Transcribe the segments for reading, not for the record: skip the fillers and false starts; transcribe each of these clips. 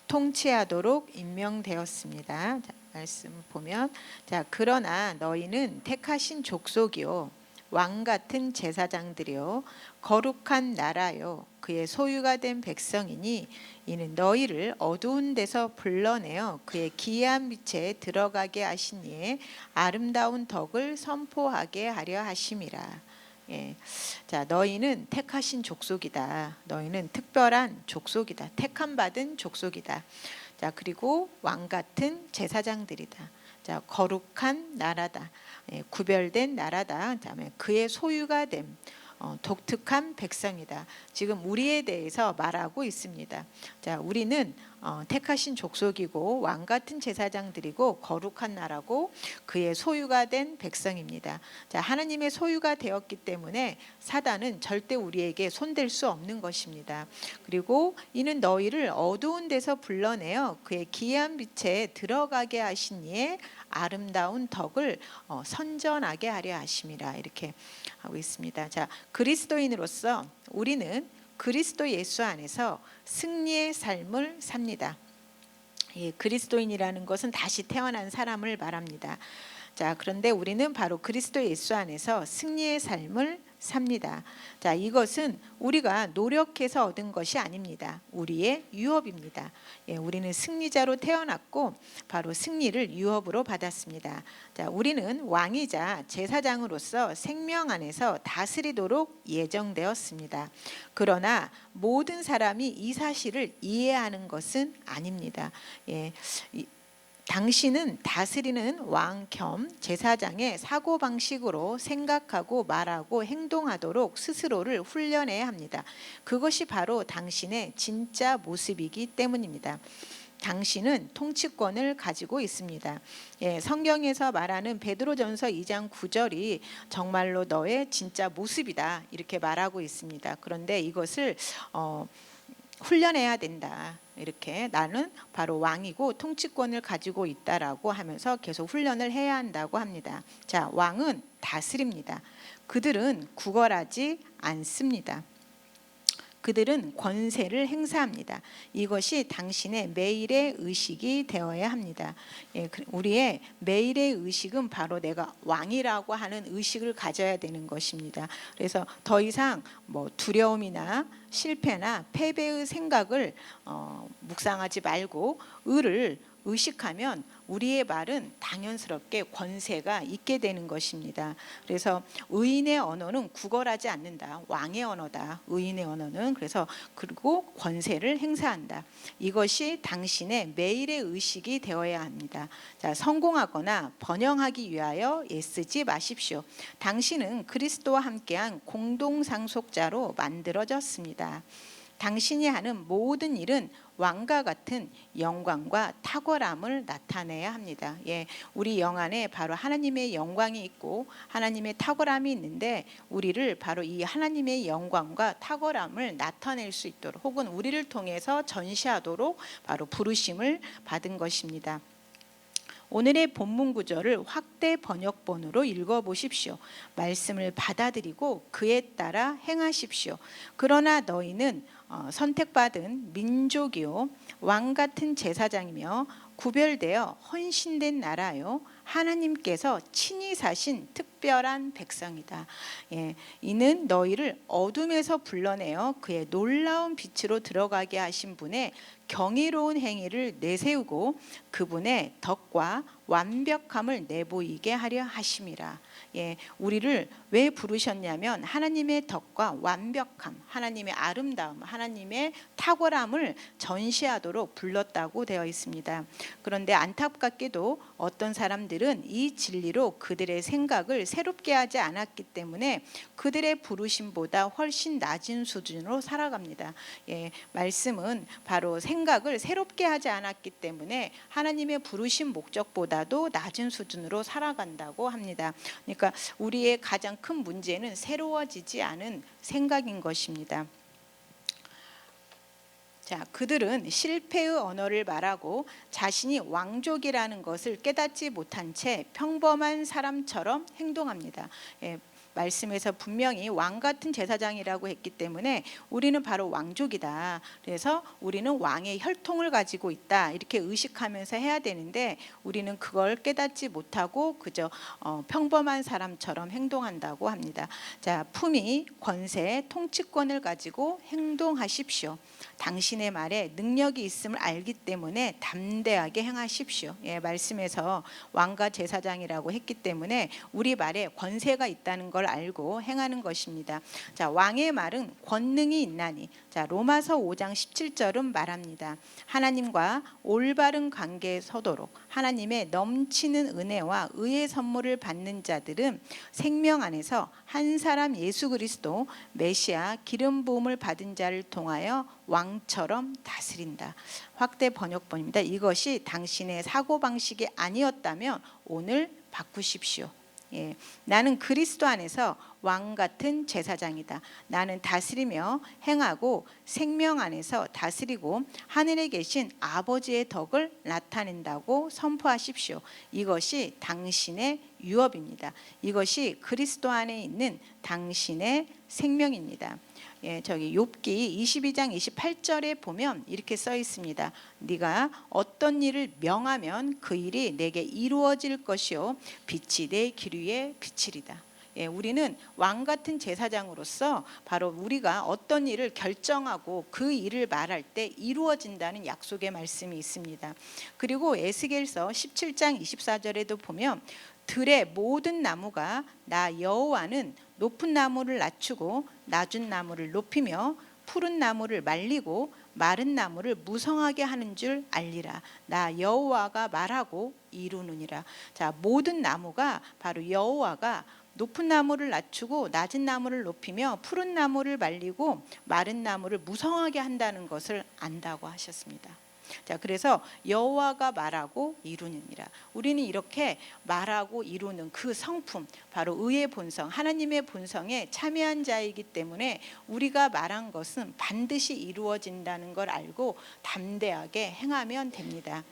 통치하도록 임명되었습니다. 자, 말씀 보면 그러나 너희는 택하신 족속이요 왕 같은 제사장들이요 거룩한 나라요 그의 소유가 된 백성이니 이는 너희를 어두운 데서 불러내어 그의 기이한 빛에 들어가게 하신 이의 아름다운 덕을 선포하게 하려 하심이라. 자, 너희는 택하신 족속이다. 너희는 특별한 족속이다. 택함 받은 족속이다. 자, 그리고 왕 같은 제사장들이다. 자, 거룩한 나라다. 구별된 나라다. 그다음에 그의 소유가 됨. 독특한 백성이다. 지금 우리에 대해서 말하고 있습니다. 자, 우리는 택하신 족속이고 왕 같은 제사장들이고 거룩한 나라고 그의 소유가 된 백성입니다. 자, 하나님의 소유가 되었기 때문에 사단은 절대 우리에게 손댈 수 없는 것입니다. 그리고 이는 너희를 어두운 데서 불러내어 그의 기이한 빛에 들어가게 하신 이의 아름다운 덕을 선전하게 하려 하심이라. 이렇게 하고 있습니다. 자, 그리스도인으로서 우리는 그리스도 예수 안에서 승리의 삶을 삽니다. 그리스도인이라는 것은 다시 태어난 사람을 말합니다. 자, 그런데 우리는 바로 그리스도 예수 안에서 승리의 삶을 삽니다. 자, 이것은 우리가 노력해서 얻은 것이 아닙니다. 우리의 유업입니다. 우리는 승리자로 태어났고 바로 승리를 유업으로 받았습니다. 자, 우리는 왕이자 제사장으로서 생명 안에서 다스리도록 예정되었습니다. 그러나 모든 사람이 이 사실을 이해하는 것은 아닙니다. 당신은 다스리는 왕 겸 제사장의 사고방식으로 생각하고 말하고 행동하도록 스스로를 훈련해야 합니다. 그것이 바로 당신의 진짜 모습이기 때문입니다. 당신은 통치권을 가지고 있습니다. 성경에서 말하는 베드로전서 2장 9절이 정말로 너의 진짜 모습이다 이렇게 말하고 있습니다. 그런데 이것을 훈련해야 된다. 이렇게 나는 바로 왕이고 통치권을 가지고 있다라고 하면서 계속 훈련을 해야 한다고 합니다. 자, 왕은 다스립니다. 그들은 구걸하지 않습니다. 그들은 권세를 행사합니다. 이것이 당신의 매일의 의식이 되어야 합니다. 우리의 매일의 의식은 바로 내가 왕이라고 하는 의식을 가져야 되는 것입니다. 그래서 더 이상 두려움이나 실패나 패배의 생각을 묵상하지 말고 의를 의식하면 우리의 말은 당연스럽게 권세가 있게 되는 것입니다. 그래서 의인의 언어는 구걸하지 않는다. 왕의 언어다. 의인의 언어는. 그래서 그리고 권세를 행사한다. 이것이 당신의 매일의 의식이 되어야 합니다. 자, 성공하거나 번영하기 위하여 애쓰지 마십시오. 당신은 그리스도와 함께한 공동상속자로 만들어졌습니다. 당신이 하는 모든 일은 왕과 같은 영광과 탁월함을 나타내야 합니다. 우리 영 안에 바로 하나님의 영광이 있고 하나님의 탁월함이 있는데 우리를 바로 이 하나님의 영광과 탁월함을 나타낼 수 있도록 혹은 우리를 통해서 전시하도록 바로 부르심을 받은 것입니다. 오늘의 본문 구절을 확대 번역본으로 읽어보십시오. 말씀을 받아들이고 그에 따라 행하십시오. 그러나 너희는 선택받은 민족이요 왕 같은 제사장이며 구별되어 헌신된 나라요 하나님께서 친히 사신 특별한 백성이다. 이는 너희를 어둠에서 불러내어 그의 놀라운 빛으로 들어가게 하신 분의 경이로운 행위를 내세우고 그분의 덕과 완벽함을 내보이게 하려 하심이라. 우리를 왜 부르셨냐면 하나님의 덕과 완벽함, 하나님의 아름다움, 하나님의 탁월함을 전시하도록 불렀다고 되어 있습니다. 그런데 안타깝게도 어떤 사람들은 이 진리로 그들의 생각을 새롭게 하지 않았기 때문에 그들의 부르심보다 훨씬 낮은 수준으로 살아갑니다. 말씀은 바로 생각을 새롭게 하지 않았기 때문에 하나님의 부르심 목적보다도 낮은 수준으로 살아간다고 합니다. 그러니까 우리의 가장 큰 문제는 새로워지지 않은 생각인 것입니다. 자, 그들은 실패의 언어를 말하고 자신이 왕족이라는 것을 깨닫지 못한 채 평범한 사람처럼 행동합니다. 말씀에서 분명히 왕 같은 제사장이라고 했기 때문에 우리는 바로 왕족이다. 그래서 우리는 왕의 혈통을 가지고 있다. 이렇게 의식하면서 해야 되는데 우리는 그걸 깨닫지 못하고 그저 평범한 사람처럼 행동한다고 합니다. 자, 품위, 권세, 통치권을 가지고 행동하십시오. 당신의 말에 능력이 있음을 알기 때문에 담대하게 행하십시오. 예, 말씀에서 왕과 제사장이라고 했기 때문에 우리 말에 권세가 있다는 걸 알고 행하는 것입니다. 자, 왕의 말은 권능이 있나니. 자, 로마서 5장 17절은 말합니다. 하나님과 올바른 관계에 서도록 하나님의 넘치는 은혜와 의의 선물을 받는 자들은 생명 안에서 한 사람 예수 그리스도 메시아 기름 부음을 받은 자를 통하여 왕처럼 다스린다. 확대 번역본입니다. 이것이 당신의 사고방식이 아니었다면 오늘 바꾸십시오. 예, 나는 그리스도 안에서 왕 같은 제사장이다. 나는 다스리며 행하고 생명 안에서 다스리고 하늘에 계신 아버지의 덕을 나타낸다고 선포하십시오. 이것이 당신의 유업입니다. 이것이 그리스도 안에 있는 당신의 생명입니다. 예, 저기 욥기 22장 28절에 보면 이렇게 써 있습니다. 네가 어떤 일을 명하면 그 일이 내게 이루어질 것이요 빛이 내 길 위에 비치리다. 예, 우리는 왕 같은 제사장으로서 바로 우리가 어떤 일을 결정하고 그 일을 말할 때 이루어진다는 약속의 말씀이 있습니다. 그리고 에스겔서 17장 24절에도 보면 들의 모든 나무가 나 여호와는 높은 나무를 낮추고 낮은 나무를 높이며 푸른 나무를 말리고 마른 나무를 무성하게 하는 줄 알리라. 나 여호와가 말하고 이루느니라. 자, 모든 나무가 바로 여호와가 높은 나무를 낮추고 낮은 나무를 높이며 푸른 나무를 말리고 마른 나무를 무성하게 한다는 것을 안다고 하셨습니다. 자, 그래서 여호와가 말하고 이루느니라. 우리는 이렇게 말하고 이루는 그 성품, 바로 의의 본성, 하나님의 본성에 참여한 자이기 때문에 우리가 말한 것은 반드시 이루어진다는 걸 알고 담대하게 행하면 됩니다.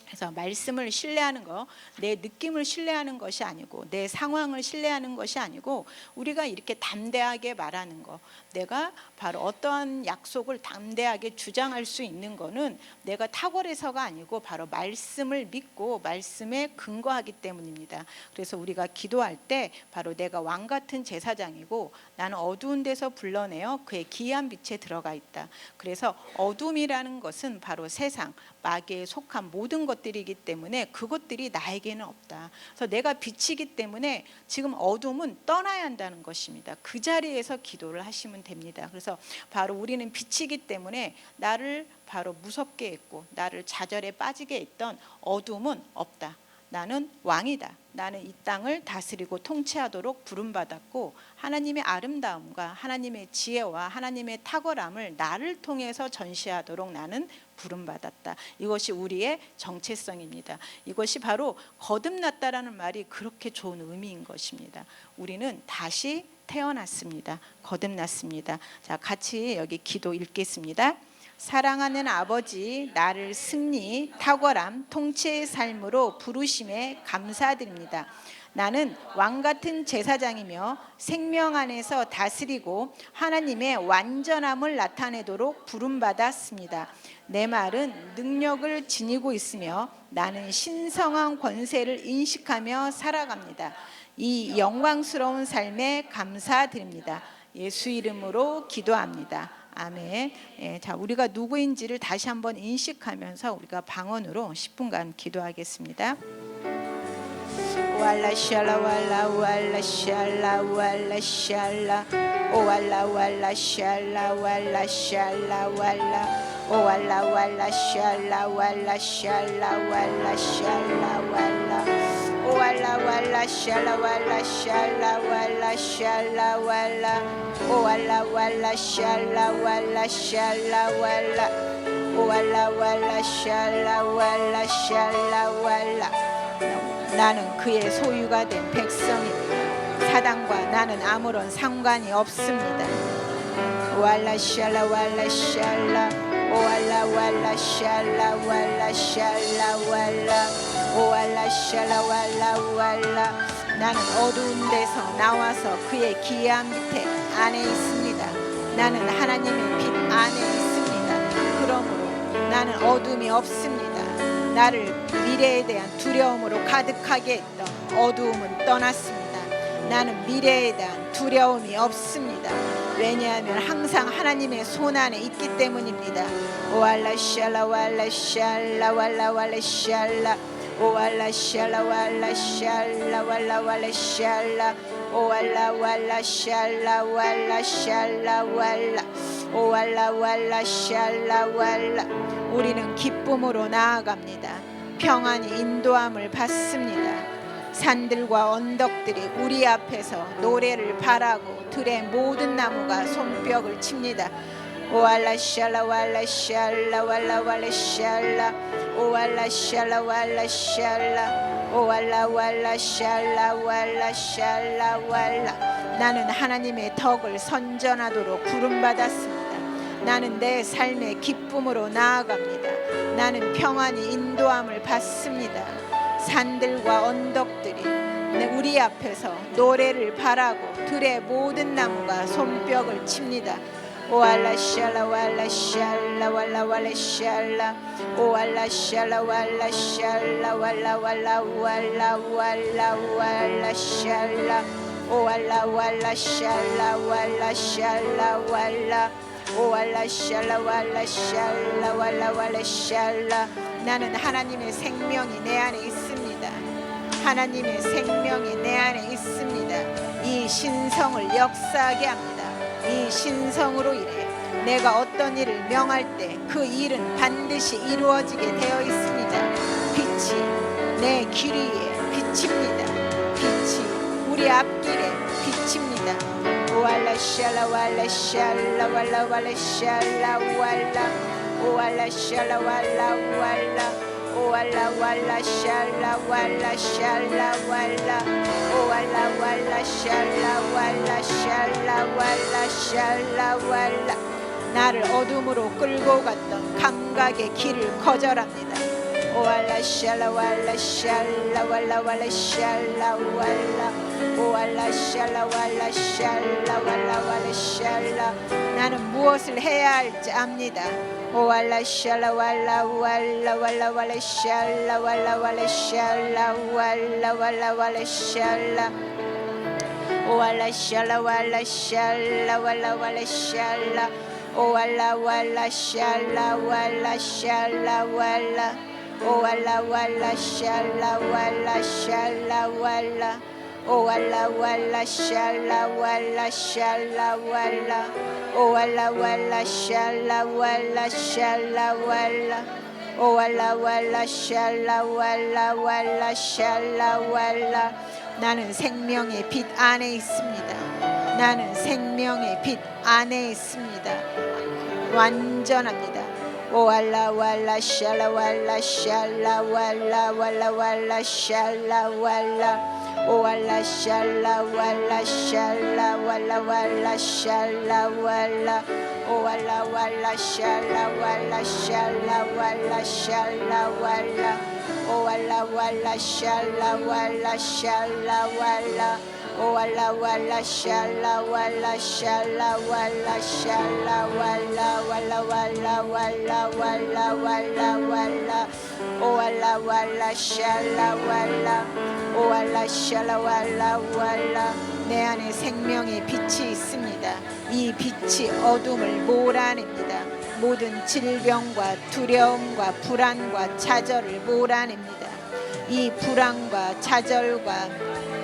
그래서 말씀을 신뢰하는 거, 내 느낌을 신뢰하는 것이 아니고 내 상황을 신뢰하는 것이 아니고 우리가 이렇게 담대하게 말하는 거, 내가 바로 어떠한 약속을 담대하게 주장할 수 있는 거는 내가 탁월해서가 아니고 바로 말씀을 믿고 말씀에 근거하기 때문입니다. 그래서 우리가 기도할 때 바로 내가 왕 같은 제사장이고 나는 어두운 데서 불러내어 그의 기이한 빛에 들어가 있다. 그래서 어둠이라는 것은 바로 세상, 마귀에 속한 모든 것들이기 때문에 그것들이 나에게는 없다. 그래서 내가 빛이기 때문에 지금 어둠은 떠나야 한다는 것입니다. 그 자리에서 기도를 하시면 됩니다. 그래서 바로 우리는 빛이기 때문에 나를 바로 무섭게 했고 나를 좌절에 빠지게 했던 어둠은 없다. 나는 왕이다. 나는 이 땅을 다스리고 통치하도록 부름받았고 하나님의 아름다움과 하나님의 지혜와 하나님의 탁월함을 나를 통해서 전시하도록 나는 부름받았다. 이것이 우리의 정체성입니다. 이것이 바로 거듭났다라는 말이 그렇게 좋은 의미인 것입니다. 우리는 다시 태어났습니다. 거듭났습니다. 자, 같이 여기 기도 읽겠습니다. 사랑하는 아버지, 나를 승리, 탁월함, 통치의 삶으로 부르심에 감사드립니다. 나는 왕같은 제사장이며 생명 안에서 다스리고 하나님의 완전함을 나타내도록 부름받았습니다. 내 말은 능력을 지니고 있으며 나는 신성한 권세를 인식하며 살아갑니다. 이 영광스러운 삶에 감사드립니다. 예수 이름으로 기도합니다. 아멘. 예, 자, 우리가 누구인지를 다시 한번 인식하면서 우리가 방언으로 10분간 기도하겠습니다. 왈라 샬라 왈라 왈라 샬라 왈라 샬라 오왈라 왈라 샬라 왈라 샬라 왈라 오왈라 왈라 샬라 왈라 샬라 왈라 샬라 왈라 오왈라 왈라 샬라 왈라 샬라 왈라 샬라 왈라 오왈라 왈라 샬라 왈라 샬라 왈라 오왈라 왈라 샬라 왈라 샬라 왈라 나는 그의 소유가 된 백성입니다. 사단과 나는 아무런 상관이 없습니다. 왈라 샬라 왈라 샬라 오왈라 왈라 샬라 왈라 샬라 왈라 오왈라 샬라 왈라 왈라 나는 어두운 데서 나와서 그의 기이한 밑에 안에 있습니다. 나는 하나님의 빛 안에 있습니다. 그러므로 나는 어둠이 없습니다. 나를 미래에 대한 두려움으로 가득하게 했던 어두움은 떠났습니다. 나는 미래에 대한 두려움이 없습니다. 왜냐하면 항상 하나님의 손 안에 있기 때문입니다. 오알라 샬라 왈라 샬라 왈라 왈라 샬라 오알라 샬라 왈라 샬라 왈라 왈라 샬라 오알라 왈라 샬라 왈라 샬라 왈라 오알라 왈라 샬라 왈라. 우리는 기쁨으로 나아갑니다. 평안히 인도함을 받습니다. 산들과 언덕들이 우리 앞에서 노래를 바라고 들의 모든 나무가 손뼉을 칩니다. 오알라 샬라 왈라 샬라 왈라 왈라 샬라 오알라 샬라 왈라 샬라 오알라 왈라 샬라 왈라 샬라 왈라. 나는 하나님의 덕을 선전하도록 부름받았습니다. 나는 내 삶의 기쁨으로 나아갑니다. 나는 평안히 인도함을 받습니다. 산들과 언덕들이 우리 앞에서 노래를 바라고 들의 모든 나무가 손뼉을 칩니다. 오알라 샬라 왈라 샬라 왈라 왈라 샬라 오알라 샬라 왈라 샬라 왈라 왈라 왈라 왈라 왈라 샬라 오알라 왈라 샬라 왈라 샬라 왈라 오알라 샬라 왈라 샬라 왈라 왈라 샬라. 나는 하나님의 생명이 내 안에 있습니다. 하나님의 생명이 내 안에 있습니다. 이 신성을 역사하게 합니다. 이 신성으로 인해 내가 어떤 일을 명할 때 그 일은 반드시 이루어지게 되어 있습니다. 빛이 내 길 위에 비칩니다. 빛이 우리 앞길에 비칩니다. 오알라 샬라 왈라 샬라 왈라 왈라 샬라 왈라 오알라 샬라 왈라 왈라 오알라 왈라 샬라 왈라 샬라 왈라 오알라 왈라 샬라 왈라 샬라 왈라 샬라 왈라. 나를 어둠으로 끌고 갔던 감각의 길을 거절합니다. 오알라 샬라 왈라 샬라 왈라 왈라 샬라 왈라 오알라 샬라 왈라 샬라 왈라 왈라 샬라. 나는 무엇을 해야 할지 압니다. 오알라 샬라 왈라 왈라 왈라 왈라 샬라 왈라 왈라 샬라 왈라 왈라 왈라 샬라 오알라 샬라 왈라 샬라 왈라 왈라 샬라 오알라 왈라 샬라 왈라 샬라 왈라 오알라 왈라 샬라 왈라 샬라 왈라 오알라 왈라 샬라 왈라 샬라 왈라 오알라 왈라 샬라 왈라 샬라 왈라 오알라 왈라 샬라 왈라 왈라 샬라 왈라. 나는 생명의 빛 안에 있습니다. 나는 생명의 빛 안에 있습니다. 완전합니다. 오알라 왈라 샬라 왈라 샬라 왈라 왈라 왈라 샬라 왈라 오알라 샬라 왈라 샬라 왈라 왈라 샬라 왈라 오알라 왈라 샬라 왈라 샬라 왈라 샬라 왈라 오알라 왈라 샬라 왈라 샬라 왈라 오알라 왈라 샬라 왈라 샬라 왈라 샬라 왈라 왈라 왈라 왈라 왈라 왈라 왈라 오알라 왈라 샬라 왈라 오알라 샬라 왈라 왈라. 내 안에 생명의 빛이 있습니다. 이 빛이 어둠을 몰아냅니다. 모든 질병과 두려움과 불안과 좌절을 몰아냅니다. 이 불안과 좌절과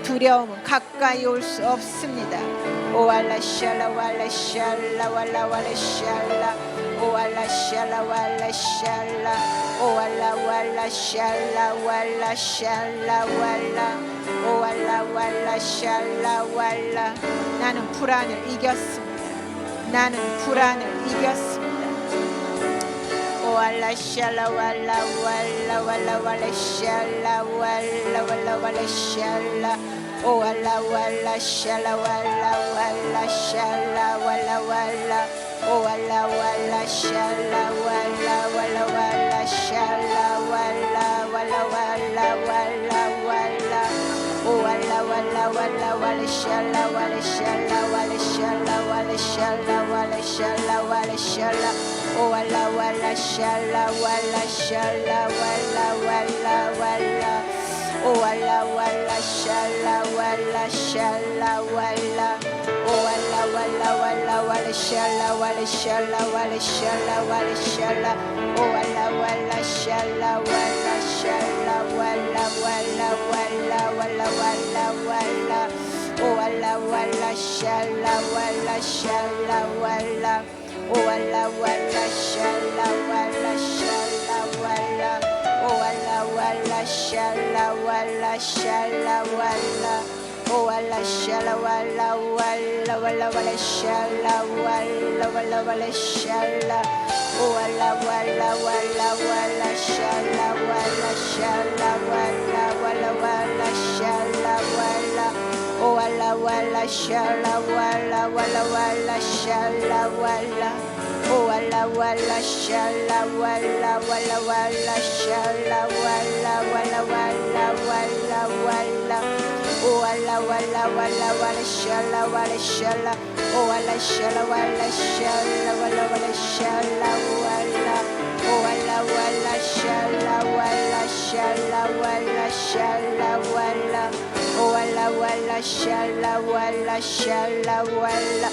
두려움은 가까이 올 수 없습니다. 오알라 샬라 왈라 샬라 왈라 왈라 샬라 오알라 샬라 왈라 샬라 오알라 왈라 샬라 왈라 샬라 왈라 오알라 왈라 샬라 왈라. 나는 불안을 이겼습니다. 나는 불안을 이겼습니다. 오알라 샬라 왈라 왈라 왈라 왈라 샬라 왈라 왈라 왈라 샬라 오알라 왈라 샬라 왈라 왈라 샬라 왈라 왈라 오알라 왈라 샬라 왈라 왈라 왈라 샬라 왈라 왈라 왈라 왈라 왈라 오알라 왈라 walla walla walla shala walla shala walla shala walla shala walla shala walla shala oh walla walla shala walla shala walla walla walla oh walla walla shala walla shala walla oh walla walla walla walla shala walla shala walla shala walla shala oh walla walla shala walla shala walla walla walla walla walla walla oh walla walla shala walla shala walla oh walla walla shala walla shala walla oh walla walla shala walla shala walla oh walla shala walla walla walla walla shala walla walla walla shala oh walla walla walla walla shala walla shala walla walla walla shala walla oh walla walla shala walla walla walla shala walla oh walla walla shala walla walla walla shala walla walla walla walla walla oh walla walla walla walla shala walla shala oh walla shala walla shala walla walla shala walla oh walla walla shala walla shala walla shala walla oh walla walla shala walla shala walla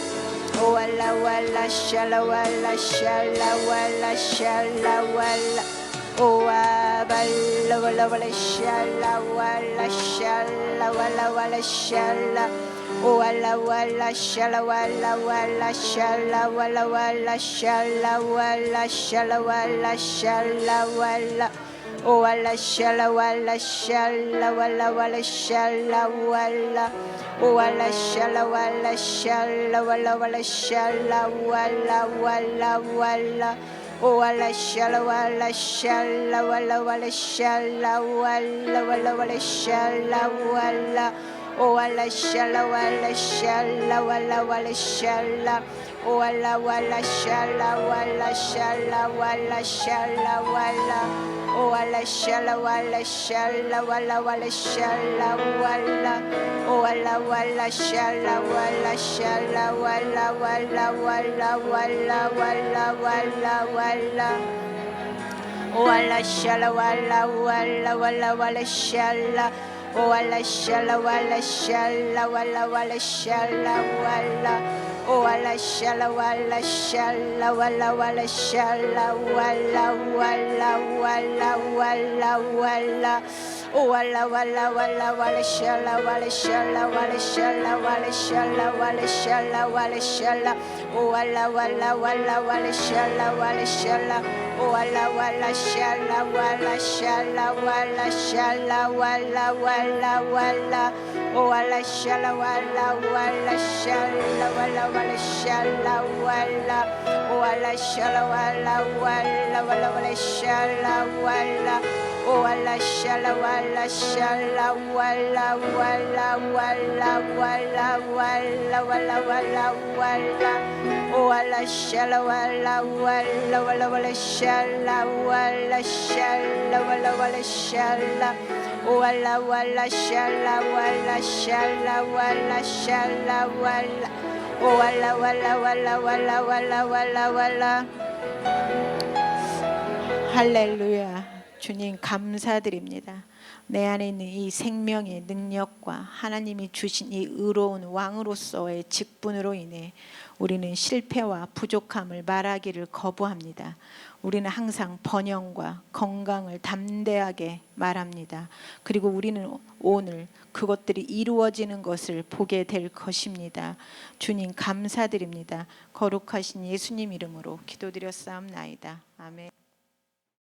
oh walla walla shala walla shala walla shala walla oh walla walla walla shala walla shala walla walla shala oh walla walla shala walla walla shala walla walla shala walla shala walla shala walla oh walla shala walla shala walla walla shala walla oh walla shala walla shala walla walla shala walla walla walla oh walla shala walla shala walla walla shala walla walla walla shala walla oh walla shala walla shala walla walla shala oh walla walla shala walla shala walla shala walla oh walla shala walla shala walla walla shala walla oh walla walla shala walla shala walla walla walla walla walla walla walla oh walla shala walla walla walla walla shala oh walla shala walla shala walla walla shala walla oh walla shala walla shala walla walla shala walla walla walla walla walla oh walla walla walla walla shala walla shala walla shala walla shala walla shala walla shala oh walla walla walla walla shala walla shala oh walla walla shala walla shala walla shala walla walla walla oh walla shala walla walla shala walla walla shala walla oh walla shala walla walla walla walla shala walla oh walla shala walla shala walla walla walla walla walla walla walla walla oh walla shala walla walla walla walla shala walla shala walla walla shala oh walla walla shala walla shala walla shala walla oh walla walla walla walla walla walla walla 할렐루야. 주님 감사드립니다. 내 안에 있는 이 생명의 능력과 하나님이 주신 이 의로운 왕으로서의 직분으로 인해 우리는 실패와 부족함을 말하기를 거부합니다. 우리는 항상 번영과 건강을 담대하게 말합니다. 그리고 우리는 오늘 그것들이 이루어지는 것을 보게 될 것입니다. 주님 감사드립니다. 거룩하신 예수님 이름으로 기도드렸사옵나이다. 아멘.